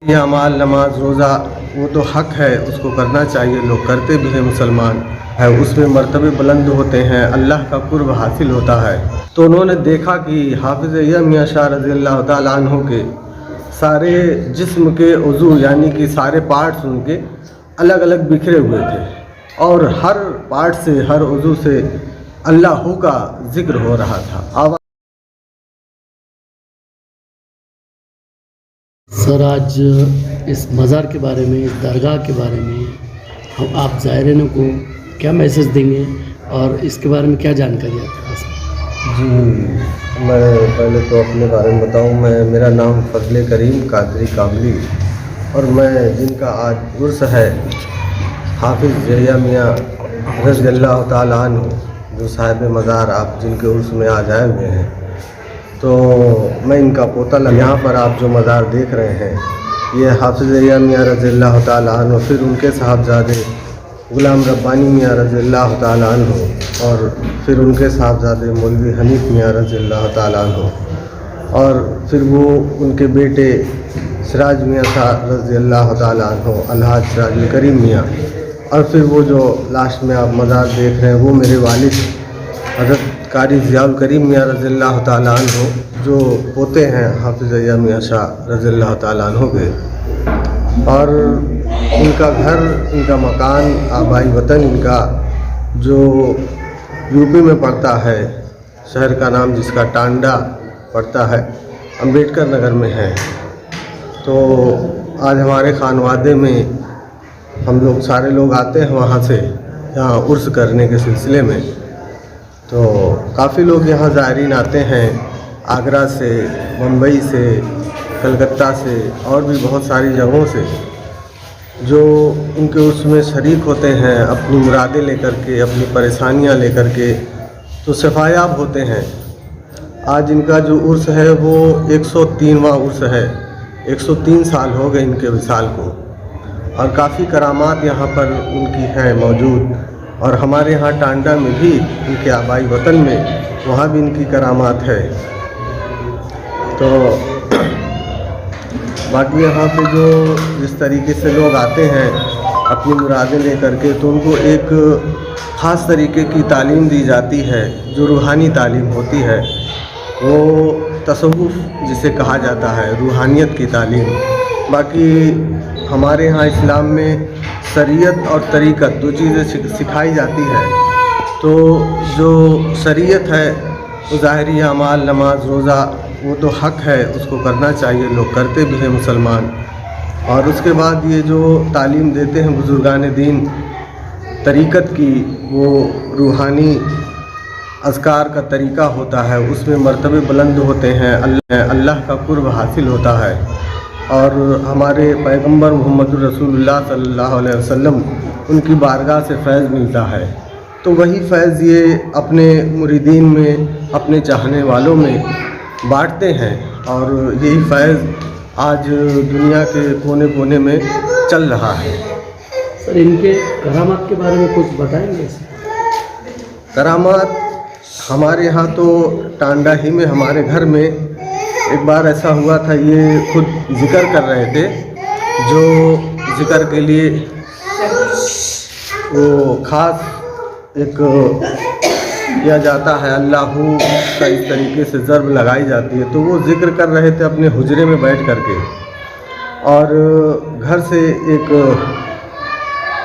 یہ اعمال نماز روزہ وہ تو حق ہے، اس کو کرنا چاہیے، لوگ کرتے بھی ہیں، مسلمان ہے، اس میں مرتبے بلند ہوتے ہیں، اللہ کا قرب حاصل ہوتا ہے۔ تو انہوں نے دیکھا کہ حافظ میاں شاہ رضی اللہ تعالیٰ عنہ کے سارے جسم کے عضو یعنی کہ سارے پارٹس ان کے الگ الگ بکھرے ہوئے تھے، اور ہر پارٹ سے، ہر عضو سے اللہ کا ذکر ہو رہا تھا۔ سر، آج اس مزار کے بارے میں، اس درگاہ کے بارے میں ہم آپ زائرین کو کیا میسج دیں گے اور اس کے بارے میں کیا جانکاری آپ کے پاس؟ جی، میں پہلے تو اپنے بارے میں بتاؤں، میرا نام فضل کریم قادری کاملی، اور میں جن کا آج عرس ہے حافظ یحییٰ میاں رضی اللہ تعالیٰ عنہ، جو صاحب مزار آپ جن کے عرس میں آج آئے ہوئے ہیں، تو میں ان کا پوتا یہاں پر آپ جو مزار دیکھ رہے ہیں یہ حافظ یحییٰ میاں رضی اللہ تعالیٰ عنہ، پھر ان کے صاحبزادے غلام ربانی میاں رضی اللہ تعالیٰ عنہ، اور پھر ان کے صاحبزادے مولوی حنیف میاں رضی اللہ تعالیٰ عنہ، اور پھر وہ ان کے بیٹے سراج میاں صاحب رضی اللہ تعالیٰ عنہ، الحاج سراج الکریم میاں، اور پھر وہ جو لاسٹ میں آپ مزار دیکھ رہے ہیں وہ میرے والد حضرت قاری ضیاء الکریم میاں رضی اللہ تعالیٰ عنہ، جو پوتے ہیں حافظ یحییٰ میاں شاہ رضی اللہ تعالیٰ عنہ کے، اور ان کا گھر، ان کا مکان، آبائی وطن ان کا جو یوپی میں پڑتا ہے، شہر کا نام جس کا ٹانڈا پڑتا ہے، امبیڈکر نگر میں ہے۔ تو آج ہمارے خانوادے میں ہم لوگ سارے لوگ آتے ہیں وہاں سے یہاں عرس کرنے کے سلسلے میں، تو کافی لوگ یہاں زائرین آتے ہیں، آگرہ سے، ممبئی سے، کلکتہ سے، اور بھی بہت ساری جگہوں سے، جو ان کے عرس میں شریک ہوتے ہیں، اپنی مرادیں لے کر کے، اپنی پریشانیاں لے کر کے، تو شفایاب ہوتے ہیں۔ آج ان کا جو عرس ہے وہ 103واں عرس ہے، 103 سال ہو گئے ان کے وصال کو، اور کافی کرامات یہاں پر ان کی ہیں موجود، اور ہمارے یہاں ٹانڈا میں بھی ان کے آبائی وطن میں وہاں بھی ان کی کرامات ہے۔ تو باقی یہاں پہ جو جس طریقے سے لوگ آتے ہیں اپنی مرادیں لے کر کے، تو ان کو ایک خاص طریقے کی تعلیم دی جاتی ہے، جو روحانی تعلیم ہوتی ہے، وہ تصوف جسے کہا جاتا ہے، روحانیت کی تعلیم۔ باقی ہمارے یہاں اسلام میں شریعت اور طریقت دو چیزیں سکھائی جاتی ہے، تو جو شریعت ہے وہ ظاہری اعمال نماز روزہ وہ تو حق ہے، اس کو کرنا چاہیے، لوگ کرتے بھی ہیں، مسلمان، اور اس کے بعد یہ جو تعلیم دیتے ہیں بزرگان دین طریقت کی، وہ روحانی اذکار کا طریقہ ہوتا ہے، اس میں مرتبے بلند ہوتے ہیں، اللہ کا قرب حاصل ہوتا ہے، اور ہمارے پیغمبر محمد الرسول اللہ صلی اللہ علیہ وسلم ان کی بارگاہ سے فیض ملتا ہے، تو وہی فیض یہ اپنے مریدین میں، اپنے چاہنے والوں میں بانٹتے ہیں، اور یہی فیض آج دنیا کے کونے کونے میں چل رہا ہے۔ سر، ان کے کرامات کے بارے میں کچھ بتائیں گے؟ کرامات ہمارے یہاں تو ٹانڈا ہی میں ہمارے گھر میں ایک بار ایسا ہوا تھا، یہ خود ذکر کر رہے تھے، جو ذکر کے لیے وہ خاص ایک کیا جاتا ہے، اللہ کا اس طریقے سے ضرب لگائی جاتی ہے، تو وہ ذکر کر رہے تھے اپنے حجرے میں بیٹھ کر کے، اور گھر سے ایک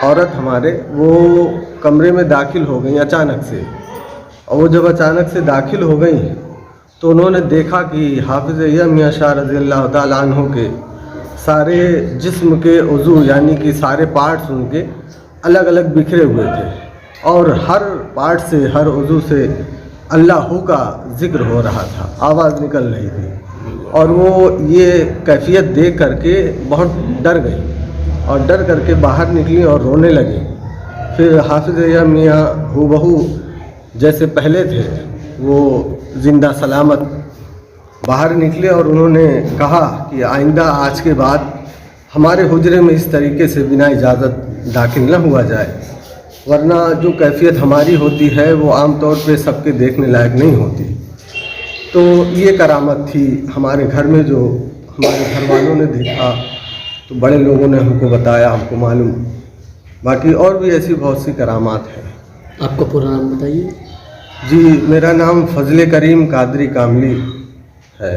عورت ہمارے وہ کمرے میں داخل ہو گئیں اچانک سے، اور وہ جب اچانک سے داخل ہو گئیں تو انہوں نے دیکھا کہ حافظ یحییٰ میاں شاہ رضی اللہ تعالیٰ عنہ کے سارے جسم کے عضو یعنی کہ سارے پارٹس ان کے الگ الگ بکھرے ہوئے تھے، اور ہر پارٹ سے، ہر عضو سے اللہ کا ذکر ہو رہا تھا، آواز نکل رہی تھی، اور وہ یہ کیفیت دیکھ کر کے بہت ڈر گئی، اور ڈر کر کے باہر نکلی اور رونے لگی۔ پھر حافظ یحییٰ میاں ہو جیسے پہلے تھے وہ زندہ سلامت باہر نکلے، اور انہوں نے کہا کہ آئندہ آج کے بعد ہمارے حجرے میں اس طریقے سے بنا اجازت داخل نہ ہوا جائے، ورنہ جو کیفیت ہماری ہوتی ہے وہ عام طور پہ سب کے دیکھنے لائق نہیں ہوتی۔ تو یہ کرامت تھی ہمارے گھر میں، جو ہمارے گھر والوں نے دیکھا، تو بڑے لوگوں نے ہم کو بتایا، ہم کو معلوم. باقی اور بھی ایسی بہت سی کرامات ہیں. آپ کا پورا نام بتائیے. جی، میرا نام فضل کریم قادری کاملی ہے.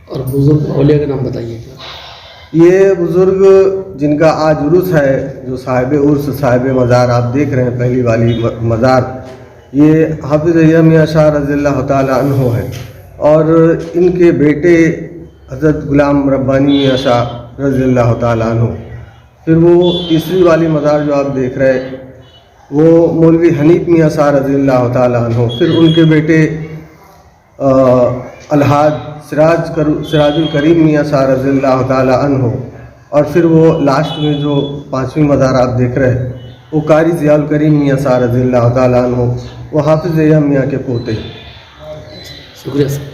اور بزرگ اولیاء کا نام بتائیے. یہ بزرگ جن کا آج عرس ہے، جو صاحب عرس صاحب مزار آپ دیکھ رہے ہیں، پہلی والی مزار، یہ حافظ یحییٰ میاں شاہ رضی اللہ تعالیٰ عنہ ہے. اور ان کے بیٹے حضرت غلام ربانی میاں شاہ رضی اللہ تعالیٰ عنہ. پھر وہ تیسری والی مزار جو آپ دیکھ رہے ہیں، وہ مولوی حنیف میاں شاہ رضی اللہ تعالیٰ عنہ. پھر ان کے بیٹے الحاج سراج الکریم میاں شاہ رضی اللہ تعالیٰ عنہ. اور پھر وہ لاسٹ میں جو 5ویں مزار آپ دیکھ رہے ہیں، وہ قاری ضیاء الکریم میاں شاہ رضی اللہ تعالیٰ عنہ، وہ حافظ یحییٰ میاں کے پوتے. شکریہ سر.